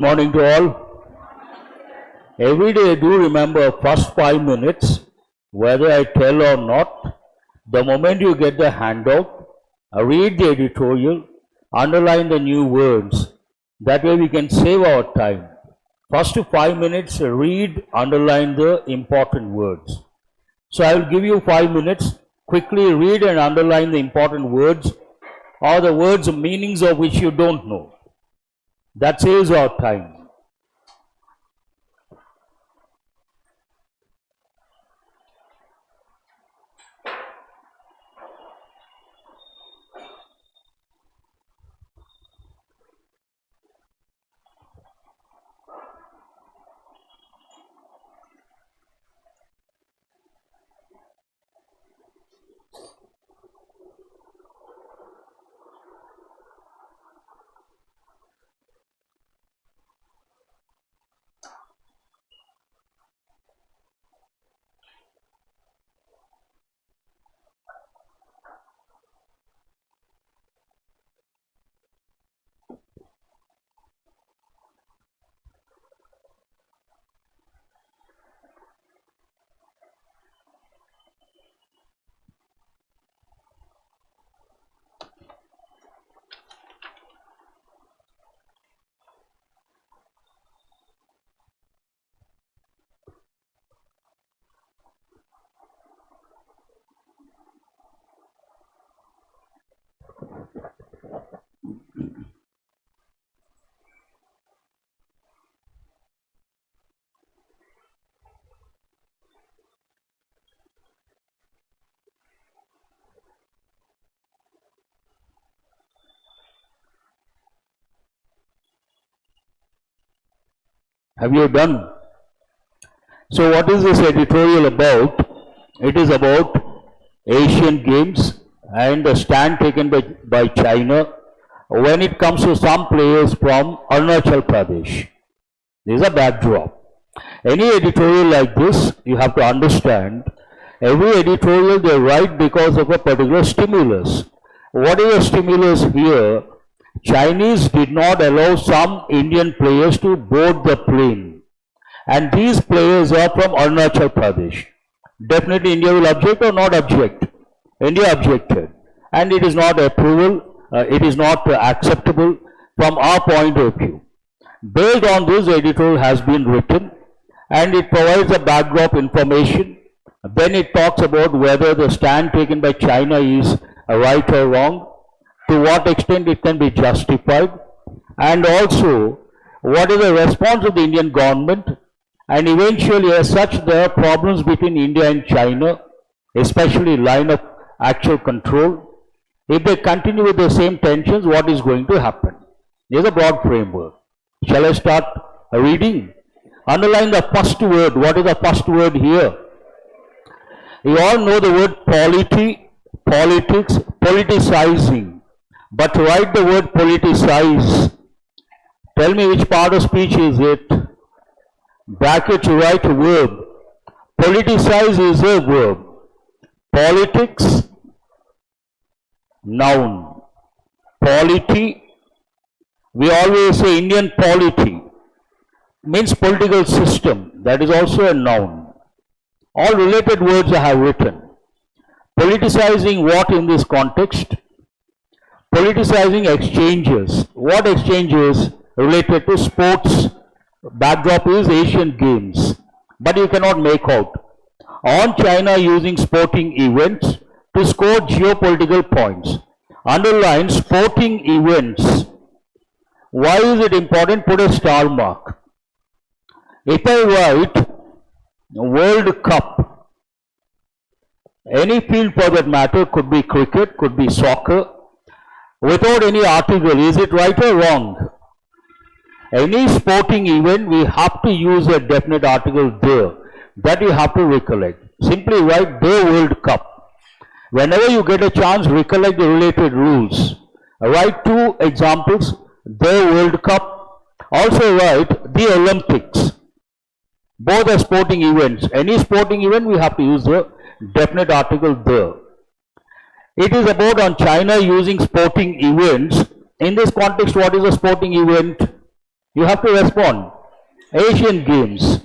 Morning to all. Every day do remember first 5 minutes, whether I tell or not, the moment you get the handout, read the editorial, underline the new words. That way we can save our time. First 5 minutes, read, underline the important words. So I will give you 5 minutes, quickly read and underline the important words or the words meanings of which you don't know. That saves our time. Have you done? So what is this editorial about? It is about Asian Games and the stand taken by China when it comes to some players from Arunachal Pradesh. This is a backdrop. Any editorial like this, you have to understand, every editorial they write because of a particular stimulus. What is the stimulus here? Chinese did not allow some Indian players to board the plane. And these players are from Arunachal Pradesh. Definitely India will object or not object? India objected. And it is not approval, it is not acceptable from our point of view. Based on this, the editorial has been written and it provides a backdrop information. Then it talks about whether the stand taken by China is right or wrong, to what extent it can be justified, and also what is the response of the Indian government, and eventually as such there are problems between India and China, especially line of actual control. If they continue with the same tensions, what is going to happen? There is a broad framework. Shall I start reading? Underline the first word. What is the first word here? You all know the word polity, politics, politicizing. But write the word politicize. Tell me which part of speech is it? Bracket, you write a verb. Politicize is a verb. Politics, noun. Polity, we always say Indian polity, means political system. That is also a noun. All related words I have written. Politicizing what in this context? Politicizing exchanges. What exchanges? Related to sports. Backdrop is Asian Games. But you cannot make out. On China using sporting events to score geopolitical points. Underline sporting events. Why is it important? Put a star mark. If I write World Cup, any field for that matter, could be cricket, could be soccer, without any article, is it right or wrong? Any sporting event, we have to use a definite article there. That you have to recollect. Simply write the World Cup. Whenever you get a chance, recollect the related rules. Write two examples, the World Cup. Also write the Olympics. Both are sporting events. Any sporting event, we have to use the definite article there. It is about on China using sporting events. In this context, what is a sporting event? You have to respond. Asian Games.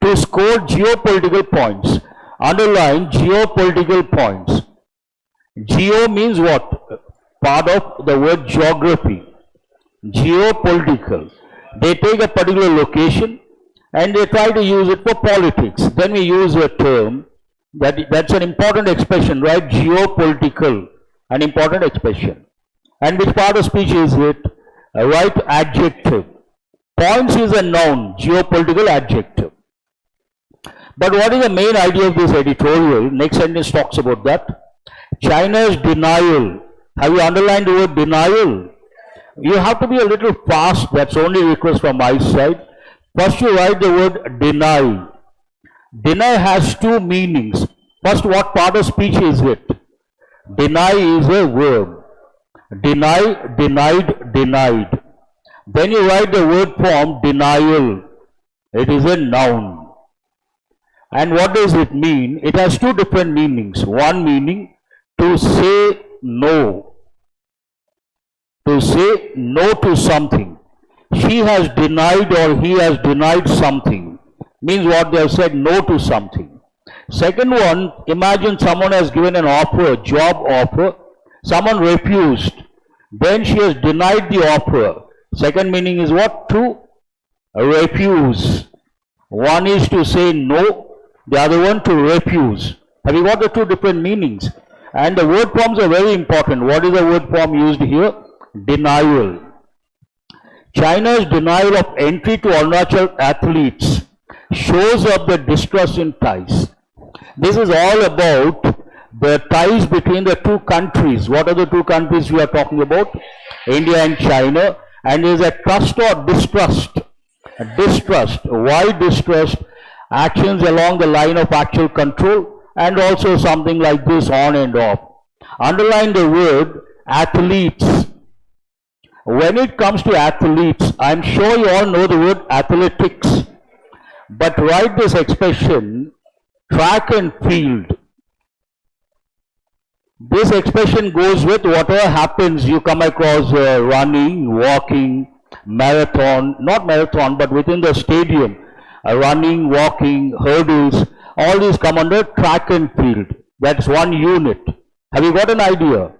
To score geopolitical points. Underline geopolitical points. Geo means what? Part of the word geography. Geopolitical. They take a particular location and they try to use it for politics. Then we use a term that's an important expression, right? Geopolitical, an important expression. And which part of speech is it? Right, adjective. Points is a noun, geopolitical adjective. But what is the main idea of this editorial? Next sentence talks about that. China's denial. Have you underlined the word denial? You have to be a little fast. That's only request from my side. First you write the word deny. Deny has two meanings. First, what part of speech is it? Deny is a verb. Deny, denied, denied. Then you write the word form denial. It is a noun. And what does it mean? It has two different meanings. One meaning, to say no. To say no to something. She has denied or he has denied something. Means what? They have said no to something. Second one, imagine someone has given an offer, a job offer. Someone refused. Then she has denied the offer. Second meaning is what? To refuse. One is to say no, the other one to refuse. Have you got the two different meanings? And the word forms are very important. What is the word form used here? Denial. China's denial of entry to Arunachal athletes shows up the distrust in ties. This is all about the ties between the two countries. What are the two countries we are talking about? India and China. And there is a trust or distrust. Distrust. Why distrust? Actions along the line of actual control and also something like this on and off. Underline the word athletes. When it comes to athletes, I'm sure you all know the word athletics. But write this expression, track and field. This expression goes with whatever happens. You come across running, walking, marathon, not marathon, but within the stadium, running, walking, hurdles, all these come under track and field. That's one unit. Have you got an idea?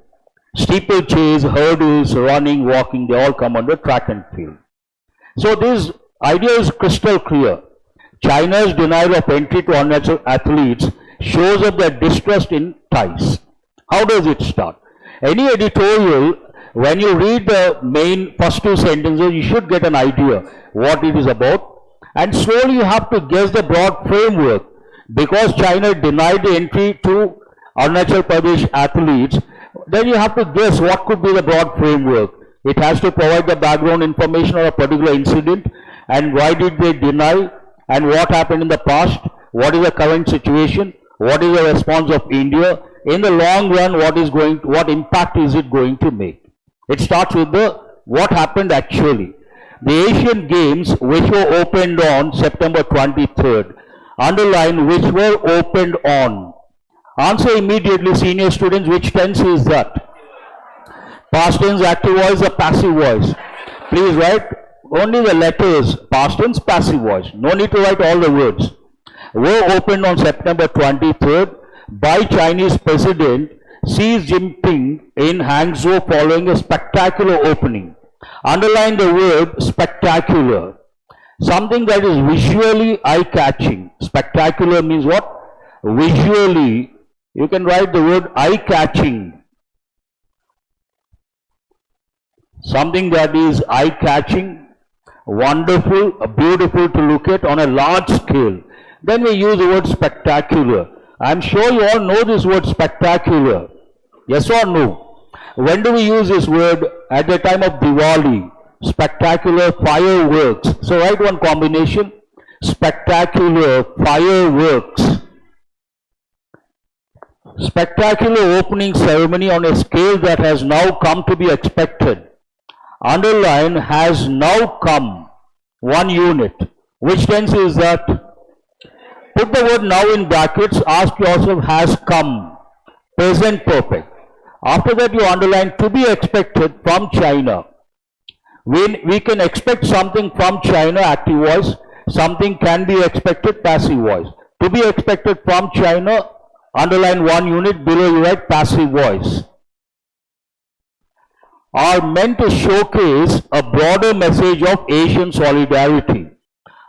Steeplechase, hurdles, running, walking, they all come under track and field. So this idea is crystal clear. China's denial of entry to unnatural athletes shows up their distrust in ties. How does it start? Any editorial, when you read the main first two sentences, you should get an idea what it is about. And slowly you have to guess the broad framework. Because China denied the entry to Arunachal Pradesh athletes, then you have to guess what could be the broad framework. It has to provide the background information on a particular incident and why did they deny and what happened in the past, what is the current situation, what is the response of India, in the long run what impact is it going to make. It starts with the what happened actually. The Asian Games which were opened on September 23rd, underline which were opened on. Answer immediately, senior students, which tense is that? Past tense, active voice or passive voice? Please write only the letters, past tense, passive voice. No need to write all the words. Were opened on September 23rd by Chinese President Xi Jinping in Hangzhou following a spectacular opening. Underline the word spectacular. Something that is visually eye-catching. Spectacular means what? Visually. You can write the word eye-catching. Something that is eye-catching, wonderful, beautiful to look at on a large scale. Then we use the word spectacular. I'm sure you all know this word spectacular. Yes or no? When do we use this word? At the time of Diwali. Spectacular fireworks. So write one combination. Spectacular fireworks. Spectacular opening ceremony on a scale that has now come to be expected. Underline has now come. One unit. Which tense is that? Put the word now in brackets. Ask yourself has come. Present perfect. After that you underline to be expected from China. We can expect something from China, active voice. Something can be expected, passive voice. To be expected from China, underline 1 unit, below you write passive voice. Are meant to showcase a broader message of Asian solidarity.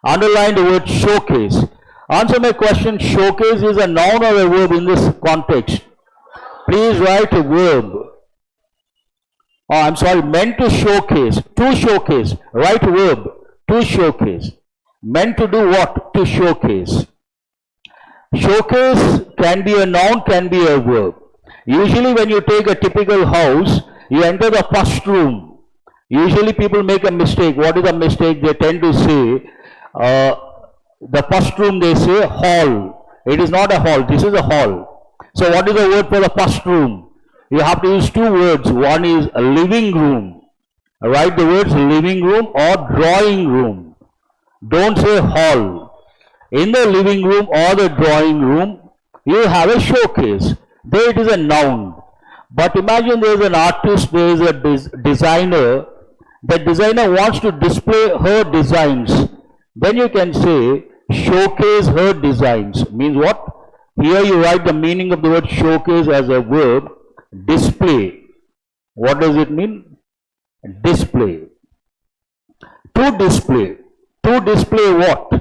Underline the word showcase. Answer my question, showcase is a noun or a verb in this context? Please write a verb. Oh, I'm sorry, meant to showcase, write verb, to showcase. Meant to do what? To showcase. Showcase can be a noun, can be a verb. Usually when you take a typical house, you enter the first room. Usually people make a mistake. What is the mistake? They tend to say, the first room they say hall. It is not a hall, this is a hall. So what is the word for the first room? You have to use 2 words. One is a living room. Write the words living room or drawing room. Don't say hall. In the living room or the drawing room, you have a showcase. There it is a noun. But imagine there is an artist, there is a designer. The designer wants to display her designs. Then you can say showcase her designs. Means what? Here you write the meaning of the word showcase as a verb. Display. What does it mean? Display. To display. To display what?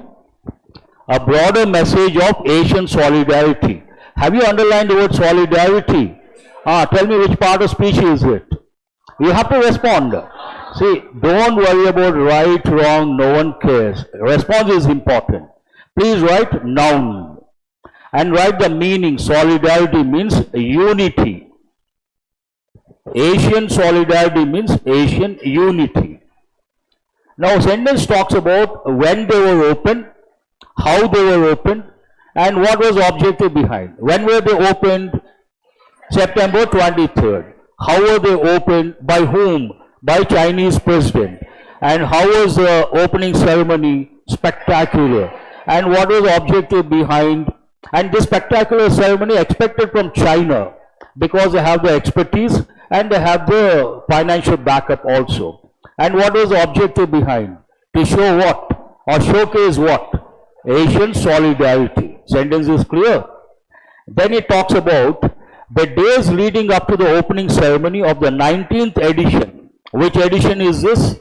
A broader message of Asian solidarity. Have you underlined the word solidarity? Tell me which part of speech is it? You have to respond. See, don't worry about right, wrong, no one cares. Response is important. Please write noun. And write the meaning. Solidarity means unity. Asian solidarity means Asian unity. Now sentence talks about when they were opened, how they were opened, and what was the objective behind. When were they opened? September 23rd. How were they opened? By whom? By Chinese president. And how was the opening ceremony? Spectacular. And what was the objective behind? And this spectacular ceremony expected from China because they have the expertise and they have the financial backup also. And what was the objective behind? To show what? Or showcase what? Asian solidarity. Sentence is clear. Then it talks about the days leading up to the opening ceremony of the 19th edition. Which edition is this?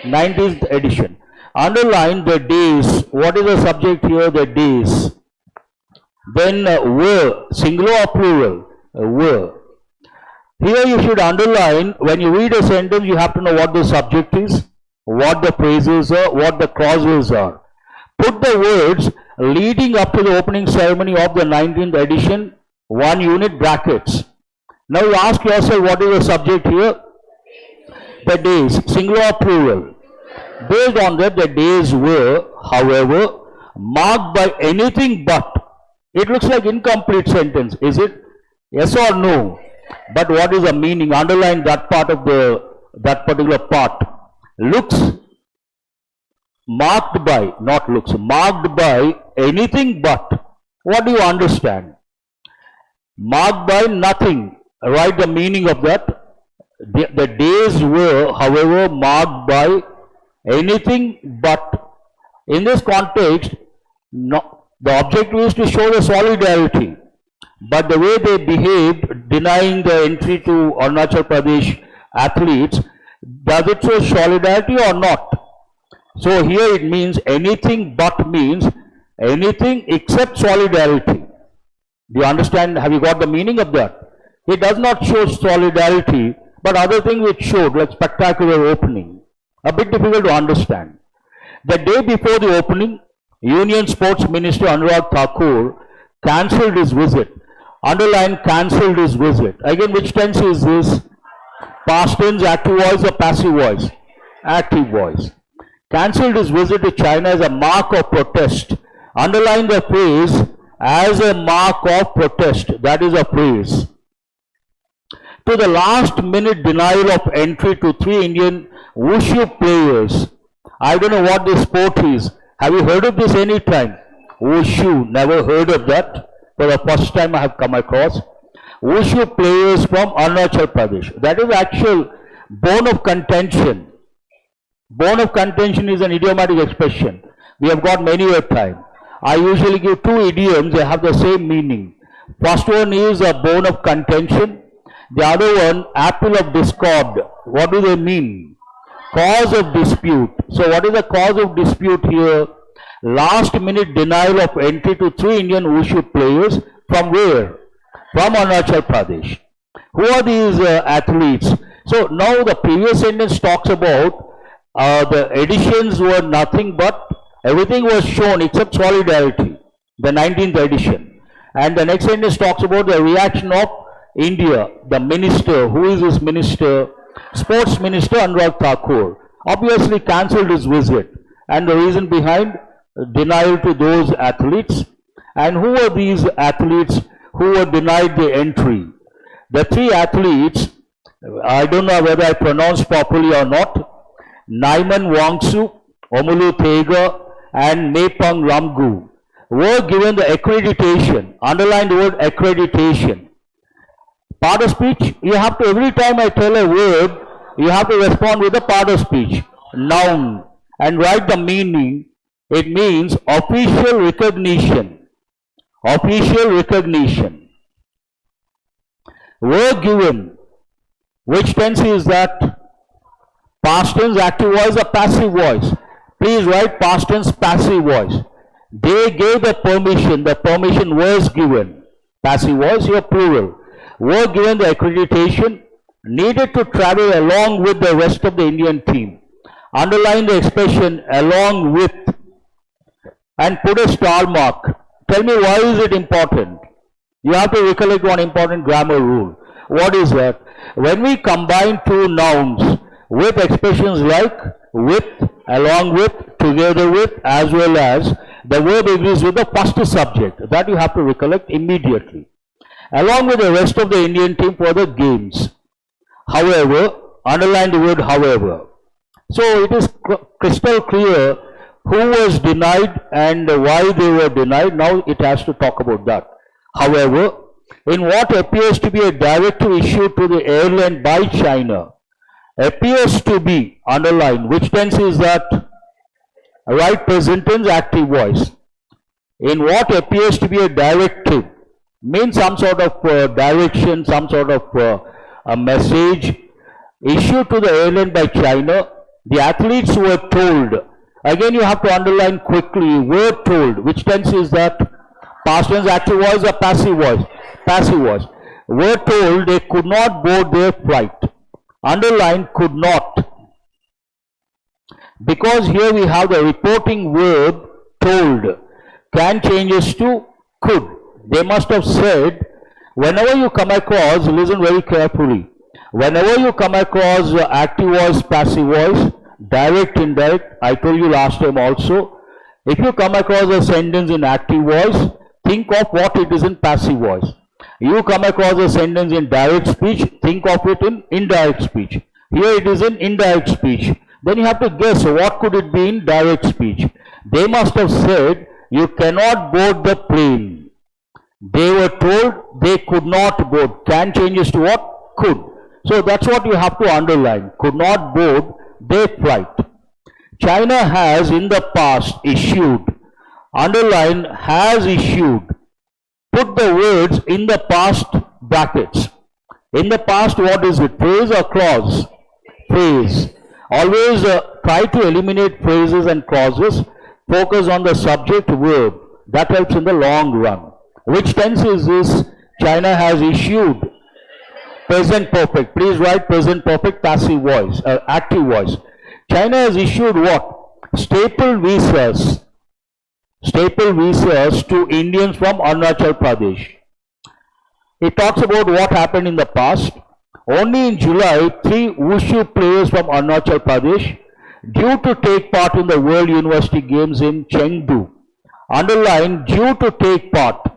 19th edition. Underline the days. What is the subject here? The days. Then were, singular or plural? Were. Here you should underline, when you read a sentence, you have to know what the subject is, what the phrases are, what the clauses are. Put the words leading up to the opening ceremony of the 19th edition, 1 unit brackets. Now you ask yourself, what is the subject here? The days, singular or plural. Based on that, the days were, however, marked by anything but. It looks like incomplete sentence. Is it? Yes or no? But what is the meaning? Underline that part of that particular part. Looks, marked by, not looks, marked by anything but. What do you understand? Marked by nothing. Write the meaning of that. The days were, however, marked by anything but. In this context, the objective is to show the solidarity. But the way they behaved, denying the entry to Arunachal Pradesh athletes, does it show solidarity or not? So here it means anything but means anything except solidarity. Do you understand? Have you got the meaning of that? It does not show solidarity, but other things it showed, like spectacular opening. A bit difficult to understand. The day before the opening, Union Sports Minister Anurag Thakur cancelled his visit. Underline cancelled his visit. Again, which tense is this? Past tense, active voice or passive voice? Active voice. Cancelled his visit to China as a mark of protest. Underline the phrase as a mark of protest. That is a phrase. To the last minute denial of entry to 3 Indian wushu players. I don't know what this sport is. Have you heard of this any time? Wushu, never heard of that. For the first time I have come across. Wushu players from Arunachal Pradesh. That is actual bone of contention. Bone of contention is an idiomatic expression. We have got many a time. I usually give two idioms, they have the same meaning. First one is a bone of contention. The other one, apple of discord. What do they mean? Cause of dispute. So what is the cause of dispute here? Last minute denial of entry to 3 Indian Wushu players. From where? From Arunachal Pradesh. Who are these athletes? So now the previous sentence talks about the editions were nothing but everything was shown except solidarity, the 19th edition. And the next sentence talks about the reaction of India, the minister. Who is this minister? Sports Minister Anurag Thakur obviously cancelled his visit, and the reason behind denial to those athletes. And who were these athletes who were denied the entry? The 3 athletes, I don't know whether I pronounced properly or not, Naiman Wangsu, Omulu Thega and Mepang Ramgu were given the accreditation. Underline the word accreditation. Part of speech, you have to, every time I tell a word, you have to respond with a part of speech, noun, and write the meaning. It means official recognition. Official recognition. Were given. Which tense is that? Past tense, active voice, or passive voice? Please write past tense, passive voice. They gave the permission was given. Passive voice, your plural. Were given the accreditation, needed to travel along with the rest of the Indian team. Underline the expression along with and put a star mark. Tell me, why is it important? You have to recollect one important grammar rule. What is that? When we combine two nouns with expressions like with, along with, together with, as well as, the verb agrees with the first subject. That you have to recollect immediately. Along with the rest of the Indian team for the games. However, underline the word however. So it is crystal clear who was denied and why they were denied. Now it has to talk about that. However, in what appears to be a directive issued to the airline by China, appears to be, underline, which tense is that? Right, present tense, active voice. In what appears to be a directive, means some sort of direction, some sort of a message issued to the airline by China. The athletes were told, again you have to underline quickly, were told, which tense is that? Past tense, active voice, or passive voice? Passive voice. Were told they could not board their flight. Underline could not. Because here we have the reporting verb told. Can changes to could. They must have said, whenever you come across, listen very carefully, whenever you come across active voice, passive voice, direct, indirect, I told you last time also, if you come across a sentence in active voice, think of what it is in passive voice. You come across a sentence in direct speech, think of it in indirect speech. Here it is in indirect speech. Then you have to guess what could it be in direct speech. They must have said, you cannot board the plane. They were told they could not board. Can changes to what? Could. So that's what you have to underline. Could not board their flight. China has in the past issued. Underline has issued. Put the words in the past brackets. In the past, what is it? Phrase or clause? Phrase. Always try to eliminate phrases and clauses. Focus on the subject verb. That helps in the long run. Which tense is this? China has issued. Present perfect. Please write present perfect, passive voice, active voice. China has issued what? Staple visas. Staple visas to Indians from Arunachal Pradesh. It talks about what happened in the past. Only in July, 3 Wushu players from Arunachal Pradesh due to take part in the World University Games in Chengdu. Underline due to take part.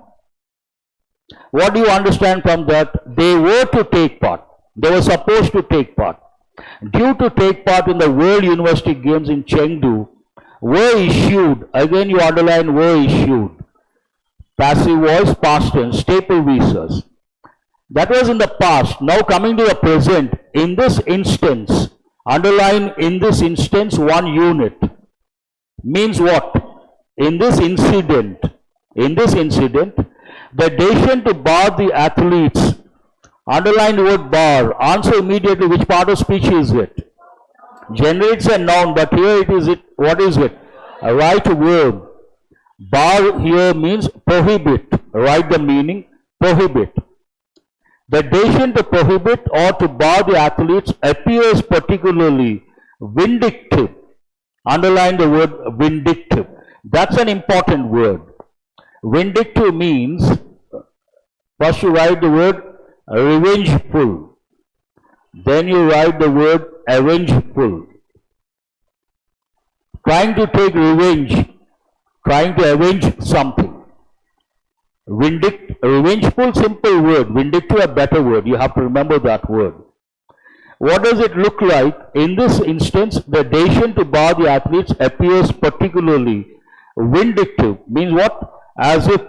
What do you understand from that? They were to take part. They were supposed to take part. Due to take part in the World University Games in Chengdu, were issued. Again you underline were issued. Passive voice, past tense, staple visas. That was in the past. Now coming to the present. In this instance, Underline in this instance 1 unit. Means what? In this incident, the decision to bar the athletes, underline the word bar. Answer immediately which part of speech is it. Generally it's a noun, but here it is what is it? A right verb. Bar here means prohibit. Write the meaning, prohibit. The decision to prohibit or to bar the athletes appears particularly vindictive. Underline the word vindictive. That's an important word. Vindictive means, first you write the word revengeful. Then you write the word avengeful. Trying to take revenge. Trying to avenge something. Revengeful, simple word. Vindictive, a better word. You have to remember that word. What does it look like? In this instance, the decision to bar the athletes appears particularly vindictive. Means what? As if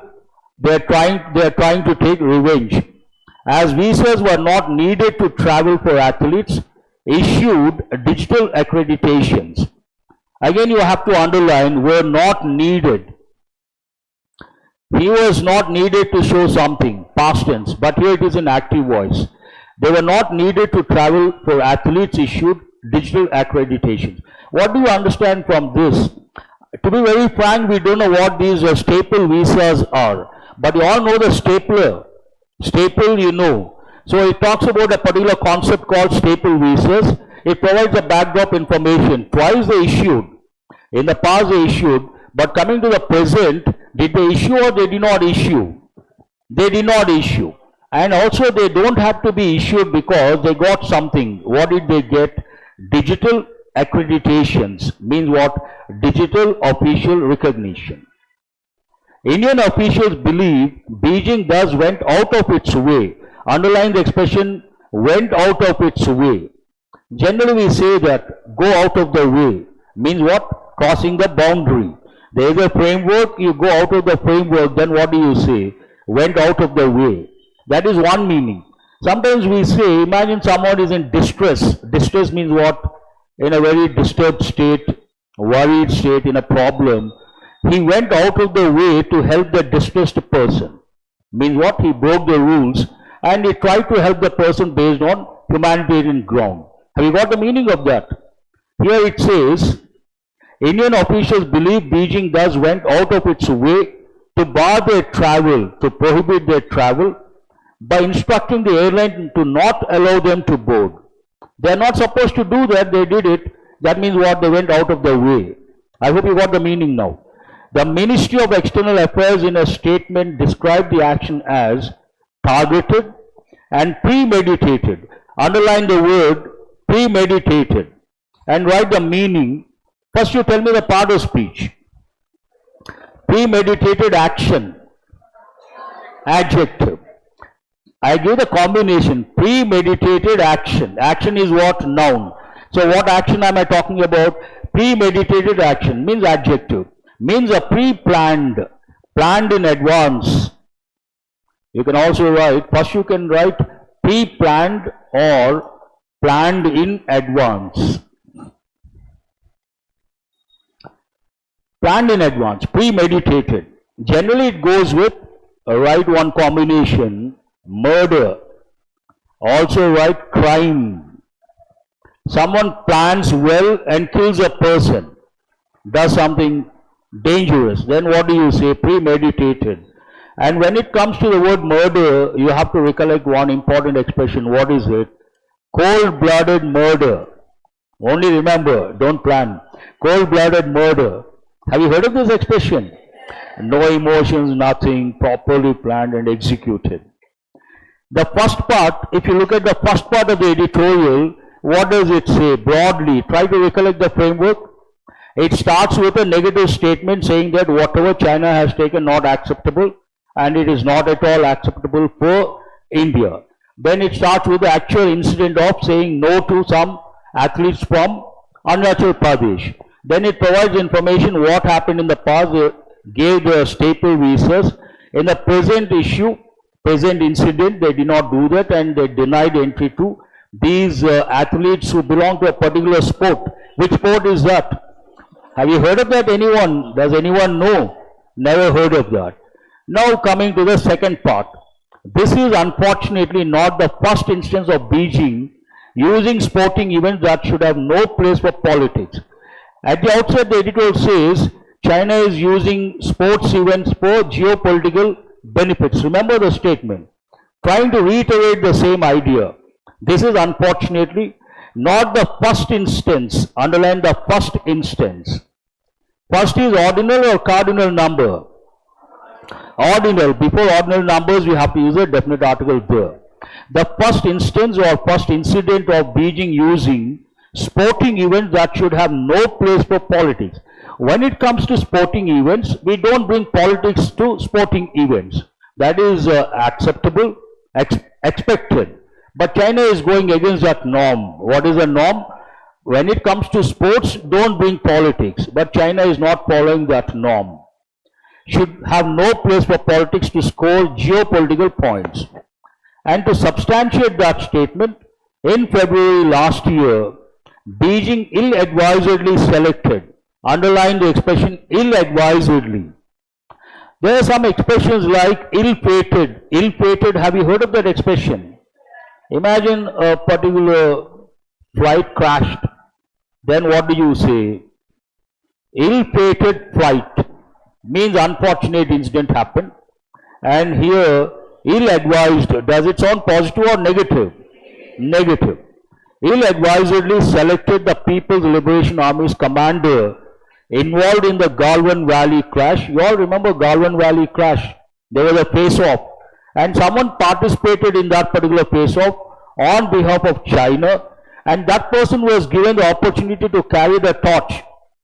they are trying to take revenge. As visas were not needed to travel for athletes, issued digital accreditations. Again, you have to underline were not needed. He was not needed to show something, past tense, but here it is in active voice. They were not needed to travel for athletes, issued digital accreditations. What do you understand from this? To be very frank, we don't know what these staple visas are, but you all know the stapler. Staple, you know. So it talks about a particular concept called staple visas. It provides a backdrop information. Twice they issued. In the past they issued, but coming to the present, did they issue or they did not issue? They did not issue. And also they don't have to be issued because they got something. What did they get? Digital accreditations. Means what? Digital official recognition. Indian officials believe Beijing thus went out of its way. Underline the expression went out of its way. Generally we say that go out of the way. Means what? Crossing the boundary. There is a framework, you go out of the framework, then what do you say? Went out of the way. That is one meaning. Sometimes we say, imagine someone is in distress. Distress means what? In a very disturbed state, worried state, in a problem. He went out of the way to help the distressed person. Means what? He broke the rules and he tried to help the person based on humanitarian ground. Have you got the meaning of that? Here it says, Indian officials believe Beijing thus went out of its way to bar their travel, to prohibit their travel, by instructing the airline to not allow them to board. They are not supposed to do that, they did it. That means what? They went out of the way. I hope you got the meaning now. The Ministry of External Affairs in a statement described the action as targeted and premeditated. Underline the word premeditated and write the meaning. First you tell me the part of speech. Premeditated action. Adjective. I give the combination. Premeditated action. Action is what? Noun. So what action am I talking about? Premeditated action means adjective. Means a pre-planned, planned in advance. You can also write, first you can write pre-planned or planned in advance. Planned in advance, premeditated. Generally it goes with, write one combination, murder. Also write crime. Someone plans well and kills a person, does something dangerous. Then what do you say? Premeditated. And when it comes to the word murder, you have to recollect one important expression. What is it? Cold-blooded murder. Only remember, don't plan. Cold-blooded murder. Have you heard of this expression? No emotions, nothing, properly planned and executed. The first part, if you look at the first part of the editorial, what does it say? Broadly, try to recollect the framework. It starts with a negative statement saying that whatever China has taken not acceptable and it is not at all acceptable for India. Then it starts with the actual incident of saying no to some athletes from Arunachal Pradesh. Then it provides information what happened in the past. They gave the staple visas. In the present issue, present incident, they did not do that and they denied entry to these athletes who belong to a particular sport. Which sport is that? Have you heard of that, anyone? Does anyone know? Never heard of that. Now coming to the second part. This is unfortunately not the first instance of Beijing using sporting events that should have no place for politics. At the outset, the editorial says China is using sports events for geopolitical benefits. Remember the statement. Trying to reiterate the same idea. This is unfortunately not the first instance. Underline the first instance. First is ordinal or cardinal number. Ordinal. Before ordinal numbers, we have to use a definite article there. The first instance or first incident of Beijing using sporting events that should have no place for politics. When it comes to sporting events, we don't bring politics to sporting events. That is acceptable, expected. But China is going against that norm. What is the norm? When it comes to sports, don't bring politics. But China is not following that norm. Should have no place for politics to score geopolitical points. And to substantiate that statement, in February last year, Beijing ill-advisedly selected, underline the expression ill-advisedly. There are some expressions like ill-fated. Ill-fated, have you heard of that expression? Imagine a particular flight crashed. Then what do you say? Ill-fated flight means unfortunate incident happened. And here, ill-advised, does it sound positive or negative? Negative. Ill-advisedly selected the People's Liberation Army's commander involved in the Galwan Valley crash. You all remember Galwan Valley crash? There was a face-off. And someone participated in that particular face-off on behalf of China. And that person was given the opportunity to carry the torch.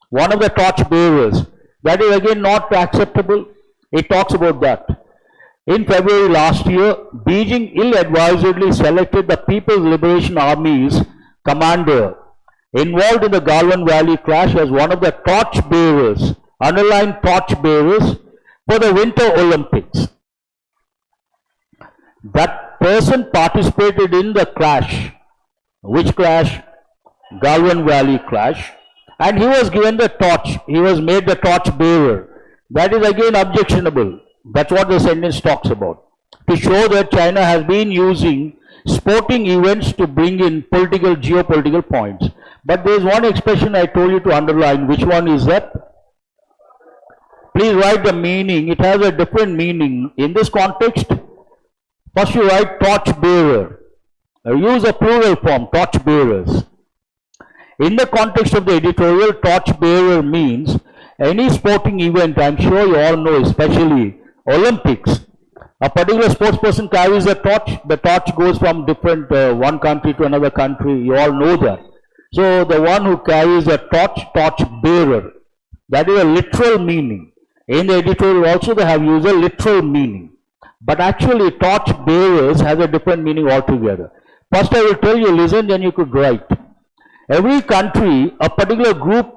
One of the torch bearers. That is again not acceptable. It talks about that. In February last year, Beijing ill-advisedly selected the People's Liberation Army's commander involved in the Galwan Valley crash as one of the torch bearers, underline torch bearers, for the Winter Olympics. That person participated in the crash. Which crash? Galwan Valley crash. And he was given the torch. He was made the torch bearer. That is again objectionable. That's what the sentence talks about. To show that China has been using sporting events to bring in political, geopolitical points. But there is one expression I told you to underline. Which one is that? Please write the meaning. It has a different meaning. In this context, first you write torch bearer. Use a plural form, torch bearers. In the context of the editorial, torch bearer means any sporting event. I'm sure you all know, especially Olympics. A particular sports person carries a torch. The torch goes from different one country to another country. You all know that. So the one who carries a torch, torch bearer. That is a literal meaning. In the editorial also they have used a literal meaning. But actually torch bearers has a different meaning altogether. First I will tell you, listen, then you could write. Every country, a particular group,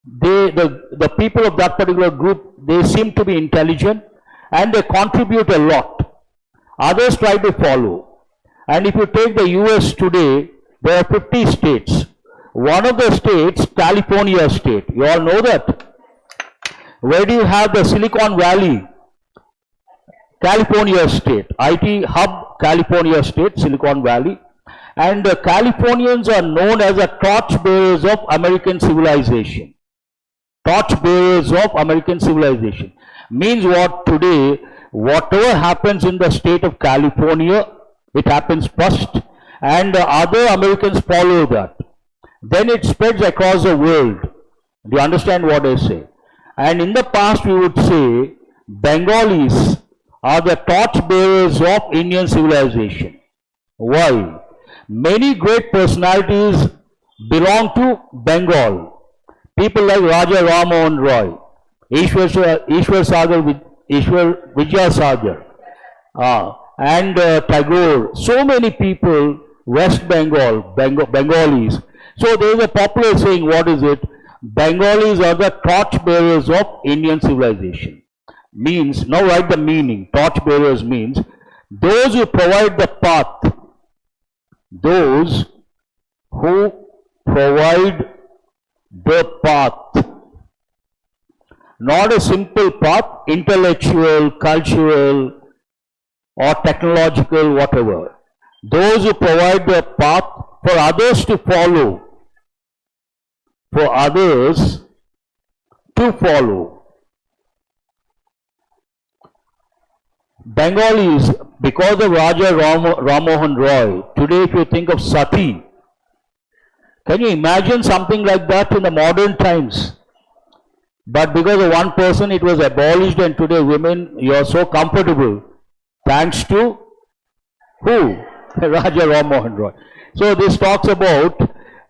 the people of that particular group, they seem to be intelligent and they contribute a lot. Others try to follow. And if you take the US today, there are 50 states. One of the states, California state. You all know that. Where do you have the Silicon Valley? California state. IT hub, California state, Silicon Valley. And the Californians are known as the torchbearers of American civilization. Torchbearers of American civilization. Means what today, whatever happens in the state of California, it happens first, and other Americans follow that. Then it spreads across the world. Do you understand what I say? And in the past we would say, Bengalis are the torchbearers of Indian civilization. Why? Many great personalities belong to Bengal. People like Raja Ram Mohan Roy, Ishwar Vidyasagar, and Tagore. So many people, West Bengal, Bengalis. So there is a popular saying, what is it? Bengalis are the torchbearers of Indian civilization. Means, now write the meaning. Torchbearers means those who provide the path those who provide the path. Not a simple path, intellectual, cultural, or technological, whatever. Those who provide the path for others to follow. For others to follow. Bengalis, because of Raja Ramohan Roy, today if you think of Sati, can you imagine something like that in the modern times? But because of one person it was abolished, and today women, you are so comfortable. Thanks to who? Raja Ramohan Roy. So this talks about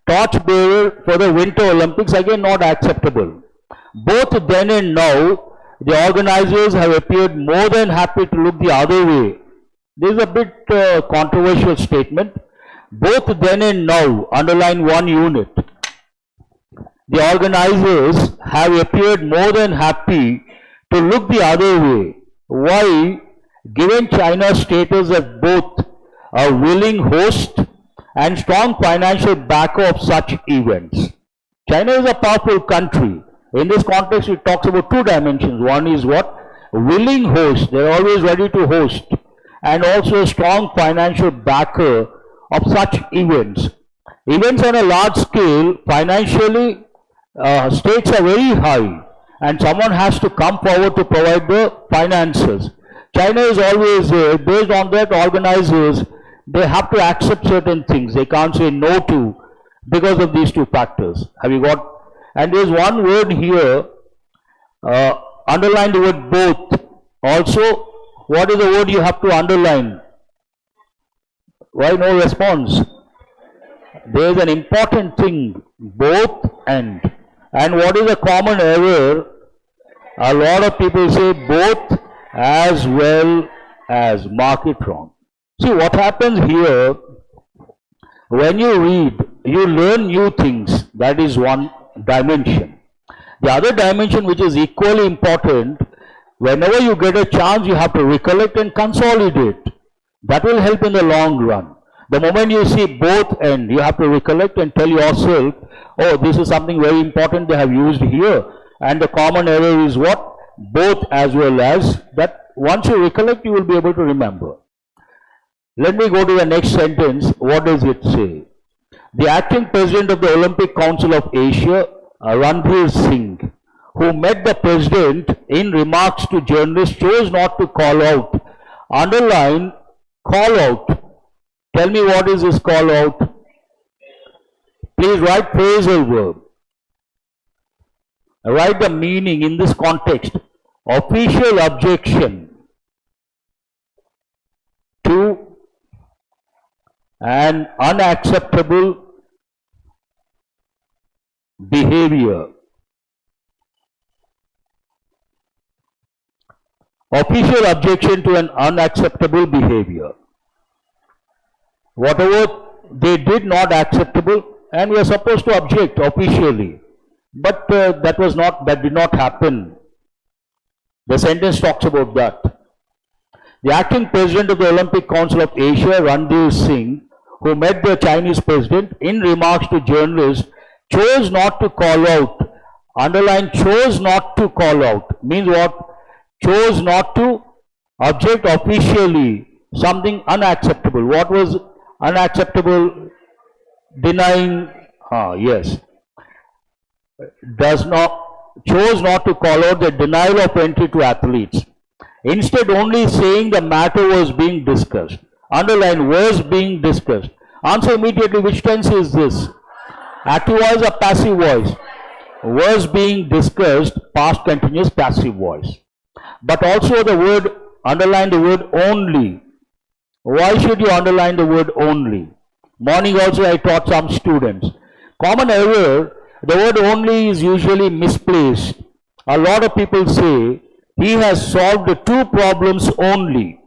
torchbearer for the Winter Olympics, again not acceptable. Both then and now, the organizers have appeared more than happy to look the other way. This is a bit controversial statement. Both then and now, underline one unit. The organizers have appeared more than happy to look the other way. Why? Given China's status as both a willing host and strong financial backer of such events. China is a powerful country. In this context, it talks about two dimensions. One is what? Willing host. They are always ready to host. And also a strong financial backer of such events. Events on a large scale, financially, stakes are very high. And someone has to come forward to provide the finances. China is always based on that, organizers, they have to accept certain things. They can't say no to because of these two factors. Have you got? And there is one word here, underline the word both. Also, what is the word you have to underline? Why no response? There is an important thing, both and. And what is a common error? A lot of people say both as well as, mark it wrong. See what happens here, when you read, you learn new things. That is one dimension. The other dimension, which is equally important, whenever you get a chance, you have to recollect and consolidate. That will help in the long run. The moment you see both and, you have to recollect and tell yourself, oh, this is something very important they have used here. And the common error is what? Both as well as. That once you recollect, you will be able to remember. Let me go to the next sentence. What does it say? The acting president of the Olympic Council of Asia, Ranveer Singh, who met the president in remarks to journalists, chose not to call out. Underline, call out. Tell me what is this call out? Please write phrasal verb. Write the meaning in this context. Official objection to an unacceptable behavior. Official objection to an unacceptable behavior. Whatever they did not acceptable, and we are supposed to object officially, but that did not happen. The sentence talks about that. The acting president of the Olympic Council of Asia, Ranveer Singh, who met the Chinese president, in remarks to journalists, chose not to call out. Underline, chose not to call out. Means what? Chose not to object officially. Something unacceptable. What was unacceptable? Denying, yes. Chose not to call out the denial of entry to athletes. Instead, only saying the matter was being discussed. Underline, was being discussed. Answer immediately, which tense is this? Active voice or passive voice? Was being discussed, past continuous passive voice. But also the word, underline the word only. Why should you underline the word only? Morning also I taught some students. Common error, the word only is usually misplaced. A lot of people say, he has solved the two problems only.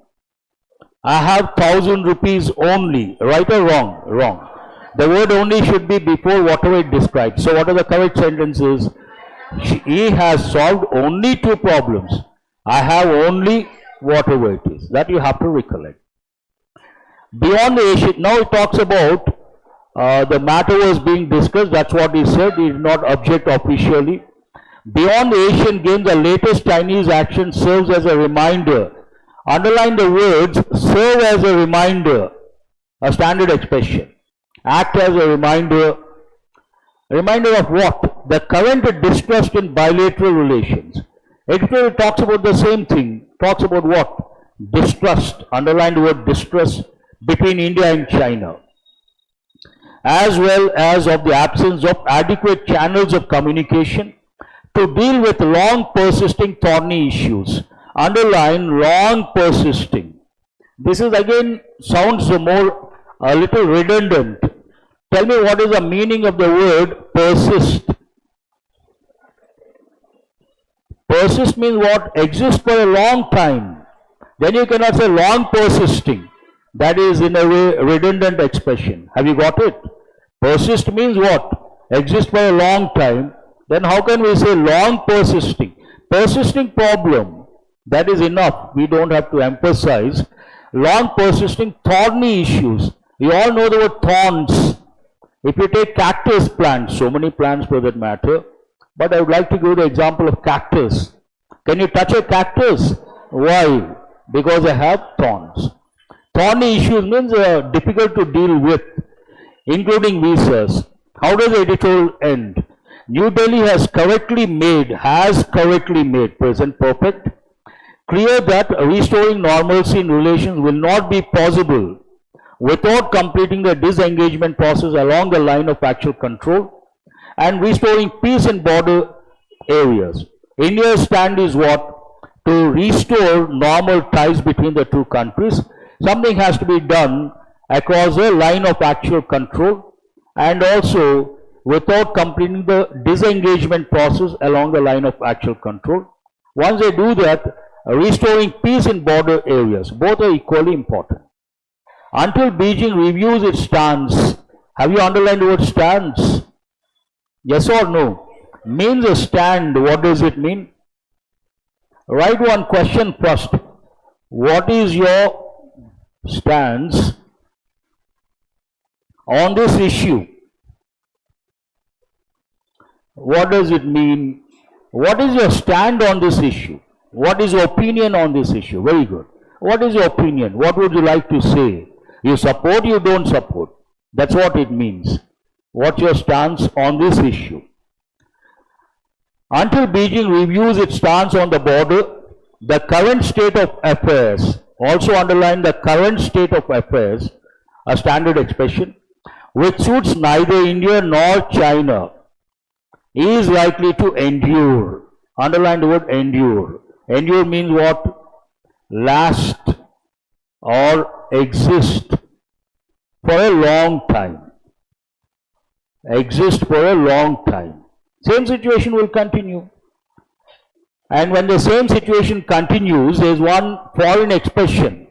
I have 1,000 rupees only. Right or wrong? Wrong. The word only should be before whatever it describes. So what are the correct sentences? He has solved only two problems. I have only whatever it is. That you have to recollect. Beyond the Asian, now it talks about the matter was being discussed, that's what he said, he did not object officially. Beyond the Asian Games, the latest Chinese action serves as a reminder. Underline the words, serve as a reminder, a standard expression. Act as a reminder. Reminder of what? The current distrust in bilateral relations. Editorial talks about the same thing. Talks about what? Distrust. Underline the word distrust between India and China. As well as of the absence of adequate channels of communication to deal with long persisting thorny issues. Underline long persisting. This is again sounds more a little redundant. Tell me what is the meaning of the word persist. Persist means what? Exist for a long time. Then you cannot say long persisting. That is in a way redundant expression. Have you got it? Persist means what? Exist for a long time. Then how can we say long persisting? Persisting problem. That is enough. We don't have to emphasize. Long persisting thorny issues. We all know the word thorns. If you take cactus plants, so many plants for that matter, but I would like to give the example of cactus. Can you touch a cactus? Why? Because they have thorns. Thorny issues means difficult to deal with, including visas. How does the editorial end? New Delhi has correctly made, present perfect, clear that restoring normalcy in relations will not be possible without completing the disengagement process along the line of actual control and restoring peace in border areas. India's stand is what? To restore normal ties between the two countries. Something has to be done across a line of actual control and also without completing the disengagement process along the line of actual control. Once they do that, restoring peace in border areas, both are equally important. Until Beijing reviews its stance, have you underlined the word stance? Yes or no? Means a stand, what does it mean? Write one question first. What is your stance on this issue? What does it mean? What is your stand on this issue? What is your opinion on this issue? Very good. What is your opinion? What would you like to say? You support, you don't support. That's what it means. What's your stance on this issue? Until Beijing reviews its stance on the border, the current state of affairs, also underline the current state of affairs, a standard expression, which suits neither India nor China, is likely to endure. Underline the word endure. Endure means what? Last or exist for a long time. Exist for a long time. Same situation will continue. And when the same situation continues, there is one foreign expression.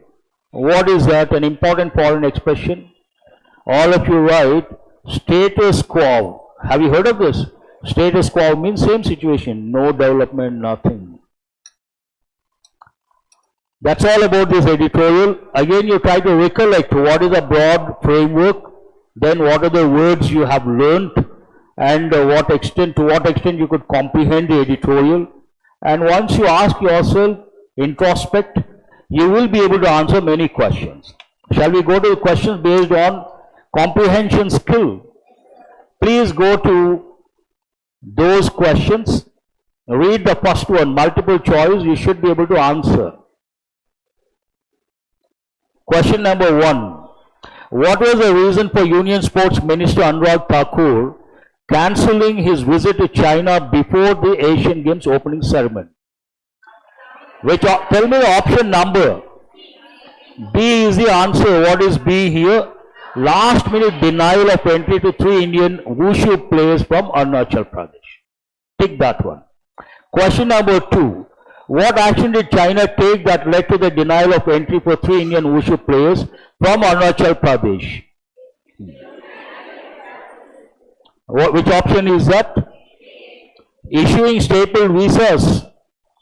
What is that? An important foreign expression. All of you write status quo. Have you heard of this? Status quo means same situation, no development, nothing. That's all about this editorial. Again, you try to recollect what is a broad framework, then what are the words you have learnt, and to what extent you could comprehend the editorial. And once you ask yourself, introspect, you will be able to answer many questions. Shall we go to the questions based on comprehension skill? Please go to those questions. Read the first one, multiple choice, you should be able to answer. Question number 1. What was the reason for Union Sports Minister Anurag Thakur cancelling his visit to China before the Asian Games opening ceremony? Tell me the option number. B is the answer. What is B here? Last minute denial of entry to 3 Indian wushu players from Arunachal Pradesh. Tick that one. Question number 2. What action did China take that led to the denial of entry for 3 Indian wushu players from Arunachal Pradesh? Which option is that? Issuing stapled visas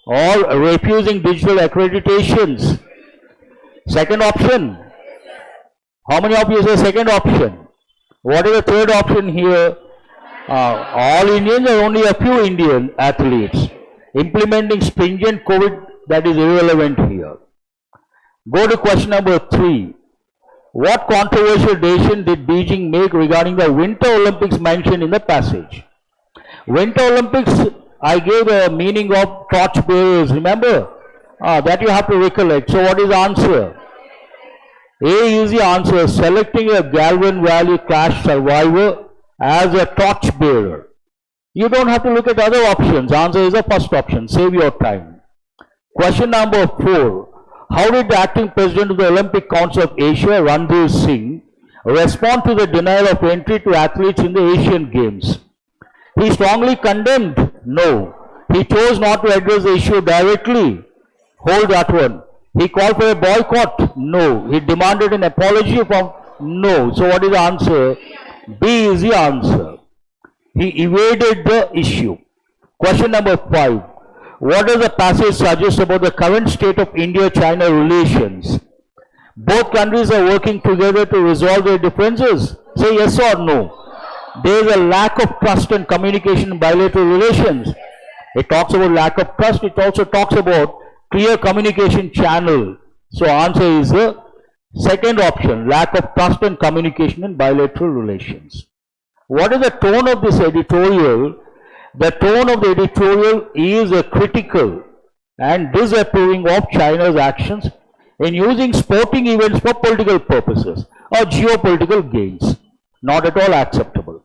or refusing digital accreditations. Second option. How many of you say second option? What is the third option here? All Indians or only a few Indian athletes? Implementing stringent COVID, that is irrelevant here. Go to question number 3. What controversial decision did Beijing make regarding the Winter Olympics mentioned in the passage? Winter Olympics, I gave a meaning of torch bearers, remember? That you have to recollect. So what is the answer? A is the answer, selecting a Galvin Valley crash survivor as a torch bearer. You don't have to look at other options. Answer is the first option. Save your time. Question number 4. How did the acting president of the Olympic Council of Asia, Ranveer Singh, respond to the denial of entry to athletes in the Asian Games? He strongly condemned? No. He chose not to address the issue directly? Hold that one. He called for a boycott? No. He demanded an apology from? No. So what is the answer? B is the answer. He evaded the issue. Question number 5. What does the passage suggest about the current state of India-China relations? Both countries are working together to resolve their differences. Say yes or no. There is a lack of trust and communication in bilateral relations. It talks about lack of trust. It also talks about clear communication channel. So answer is the second option, lack of trust and communication in bilateral relations. What is the tone of this editorial? The tone of the editorial is critical and disapproving of China's actions in using sporting events for political purposes or geopolitical gains. Not at all acceptable.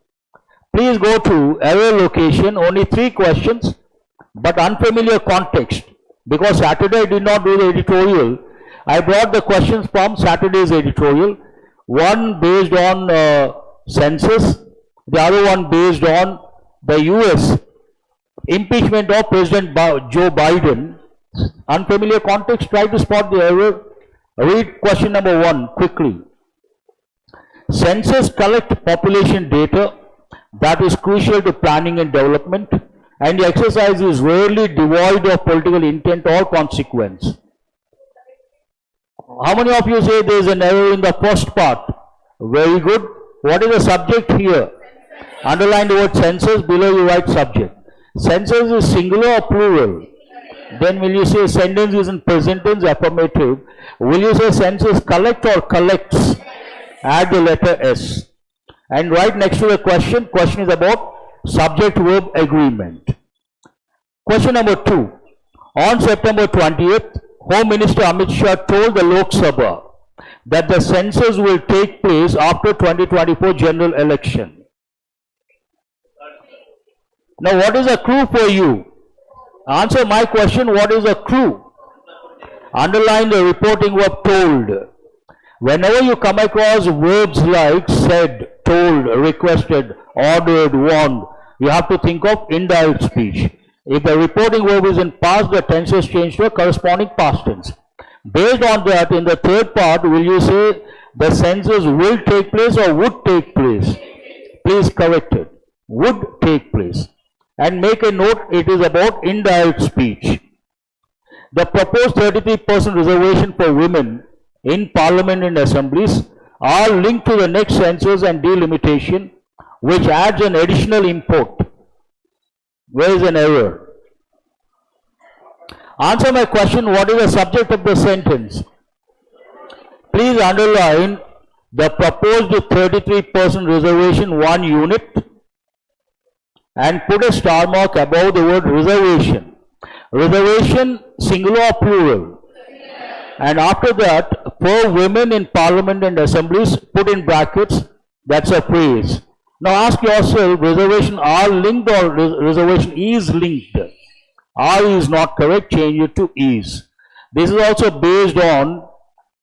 Please go to error location, only 3 questions, but unfamiliar context. Because Saturday I did not do the editorial, I brought the questions from Saturday's editorial. One based on census, the other one based on the US impeachment of President Joe Biden. Unfamiliar context, try to spot the error. Read question number 1 quickly. Census collect population data that is crucial to planning and development, and the exercise is rarely devoid of political intent or consequence. How many of you say there is an error in the first part? Very good. What is the subject here? Underline the word census, below you write subject. Census is singular or plural? Then will you say sentence is in present tense, affirmative? Will you say census collect or collects? Add the letter S. And right next to the question is about subject-verb agreement. Question number 2. On September 20th, Home Minister Amit Shah told the Lok Sabha that the census will take place after 2024 general election. Now what is a clue for you? Answer my question, what is a clue? Underline the reporting verb told. Whenever you come across verbs like said, told, requested, ordered, warned, you have to think of indirect speech. If the reporting verb is in past, the tense is changed to a corresponding past tense. Based on that, in the third part, will you say the census will take place or would take place? Please correct it. Would take place. And make a note, it is about indirect speech. The proposed 33% reservation for women in parliament and assemblies are linked to the next census and delimitation, which adds an additional import. Where is an error? Answer my question, what is the subject of the sentence? Please underline the proposed 33% reservation 1 unit and put a star mark above the word reservation. Reservation singular or plural? And after that, for women in parliament and assemblies, put in brackets, that's a phrase. Now ask yourself, reservation are linked or reservation is linked? Are is not correct, change it to is. This is also based on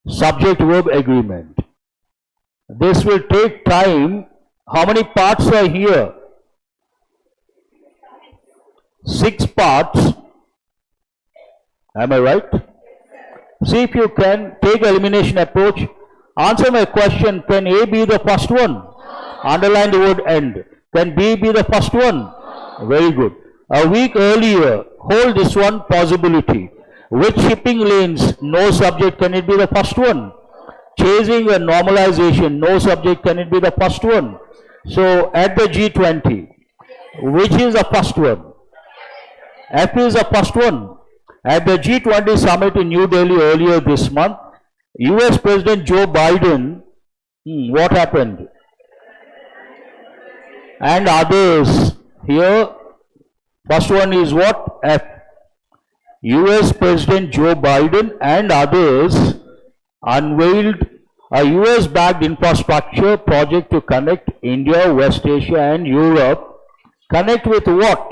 subject-verb agreement. This will take time. How many parts are here? 6 parts. Am I right? See if you can take elimination approach. Answer my question, can A be the first one? Underline the word end. Can B be the first one? Very good. A week earlier, hold this one possibility. Which shipping lanes, no subject, can it be the first one? Chasing a normalization, no subject, can it be the first one? So at the G20, which is the first one? F is the first one. At the G20 summit in New Delhi earlier this month, US President Joe Biden, what happened? And others. Here, first one is what? F. US President Joe Biden and others unveiled a US-backed infrastructure project to connect India, West Asia and Europe. Connect with what?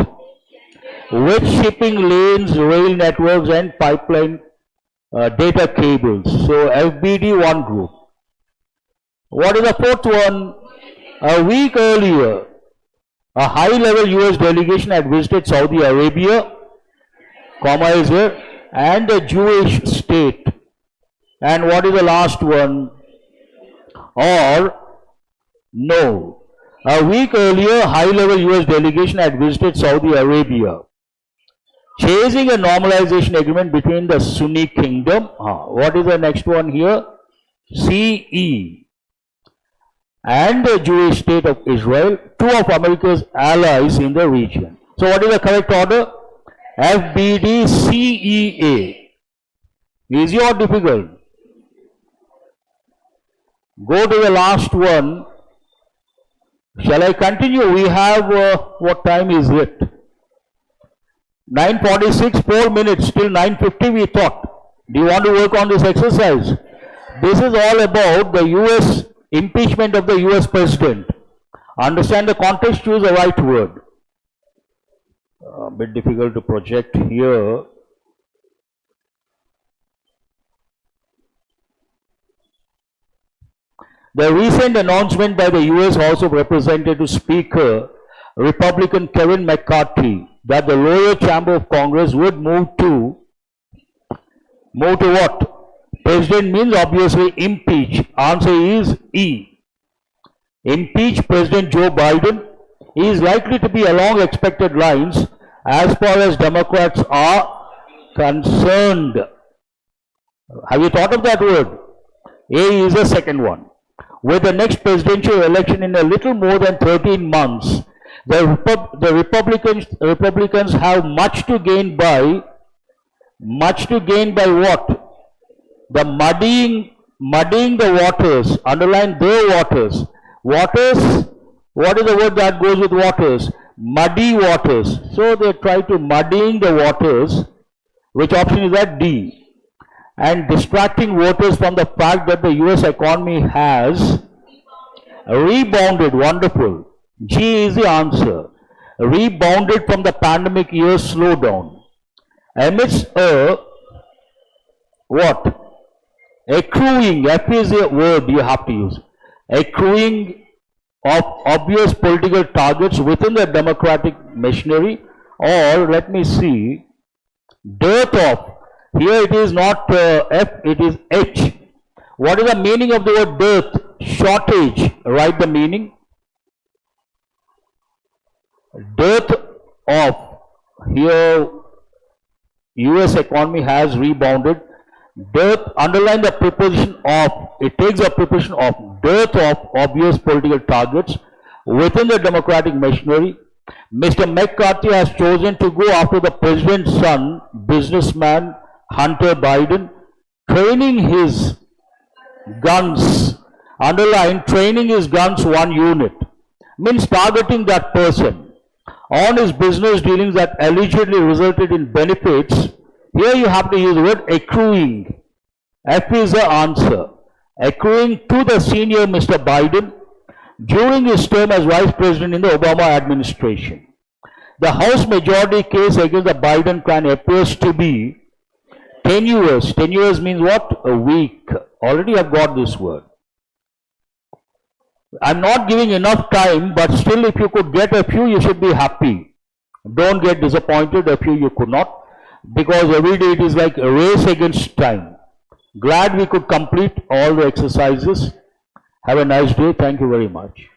With shipping lanes, rail networks and pipeline data cables. So FBD one group. What is the fourth one? A week earlier, a high-level US delegation had visited Saudi Arabia, comma is here, and the Jewish state. And what is the last one? Or no. A week earlier, high-level US delegation had visited Saudi Arabia, chasing a normalization agreement between the Sunni kingdom. What is the next one here? CE. And the Jewish state of Israel, two of America's allies in the region. So what is the correct order? FBD CEA. Easy or difficult? Go to the last one. Shall I continue? We have, what time is it? 9:46, 4 minutes, till 9:50 we thought. Do you want to work on this exercise? This is all about the US impeachment of the US President. Understand the context, choose the right word. A bit difficult to project here. The recent announcement by the US House of Representatives Speaker, Republican Kevin McCarthy, that the lower chamber of Congress would move to what? President means obviously impeach. Answer is E. Impeach President Joe Biden is likely to be along expected lines as far as Democrats are concerned. Have you thought of that word? A is the second one. With the next presidential election in a little more than 13 months, the Republicans have much to gain by what? The muddying the waters, underline the waters. Waters, what is the word that goes with waters? Muddy waters. So they try to muddying the waters. Which option is that? D. And distracting voters from the fact that the US economy has rebounded. Wonderful. G is the answer. Rebounded from the pandemic years slowdown. Amidst a what? Accruing, F is a word you have to use. Accruing of obvious political targets within the democratic machinery, or let me see, dearth of, here it is not F, it is H. What is the meaning of the word dearth? Shortage, write the meaning. Dearth of, here US economy has rebounded. Dearth, underline the preposition of, it takes the preposition of, dearth of obvious political targets within the democratic machinery. Mr. McCarthy has chosen to go after the president's son, businessman Hunter Biden, training his guns, underline training his guns one unit, means targeting that person on his business dealings that allegedly resulted in benefits. Here you have to use the word accruing. F is the answer. Accruing to the senior Mr. Biden during his term as Vice President in the Obama administration. The House majority case against the Biden clan appears to be tenuous. Tenuous means what? A weak. Already I've got this word. I'm not giving enough time, but still if you could get a few, you should be happy. Don't get disappointed a few you could not, because every day it is like a race against time. Glad we could complete all the exercises. Have a nice day. Thank you very much.